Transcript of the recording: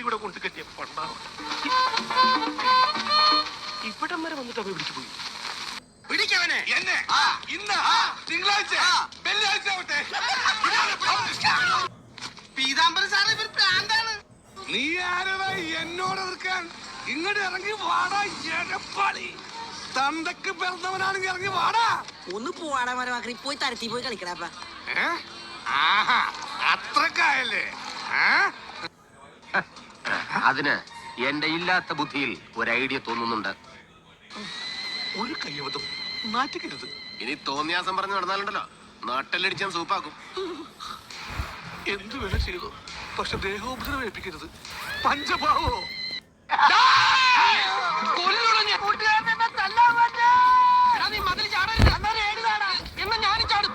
ഇവിടെ കൊണ്ട് കെട്ടിയ പണ്ടാണ്. ഇവിടം വരെ വന്നിട്ട് അവ പിടിച്ചു പോയി. പിടിക്കവനെ എന്നെ ഇന്ന് തിങ്കളാഴ്ച വെള്ളിയാഴ്ച ആവട്ടെ. പീതാംബരൻ സാറ് ഇവർ പ്രാന്താണ്. നീ ആരടാ എന്നോട് എതിർക്കാൻ? ഇങ്ങോട്ട് ഇറങ്ങി വാടാ എടപ്പാളി. തന്തക്ക് പിറന്നവനാണെങ്കിൽ ഇറങ്ങി വാടാ. ഒന്ന് പോവാടാ മരമാക്കി പോയി തരത്തി പോയി കളിക്കടാ. അത്രക്കായല്ലേ? അതിന് എന്റെ ഇല്ലാത്ത ബുദ്ധിയിൽ ഒരു ഐഡിയ തോന്നുന്നുണ്ട്. ഒരു കയ്യബദ്ധം നാറ്റിക്കരുത്. ഇനി തോന്നിയാസം പറഞ്ഞു നടന്നാലുണ്ടല്ലോ നാട്ടിലടിച്ചാൻ സൂപ്പാക്കും. എന്തു വേണം ചെയ്തു, പക്ഷെ ദേഹോപദ്രവം ഏൽപ്പിക്കരുത്. പഞ്ചഭാവോ നീ മതിൽ ചാടരുത്. എന്നാ ഞാനും ചാടും.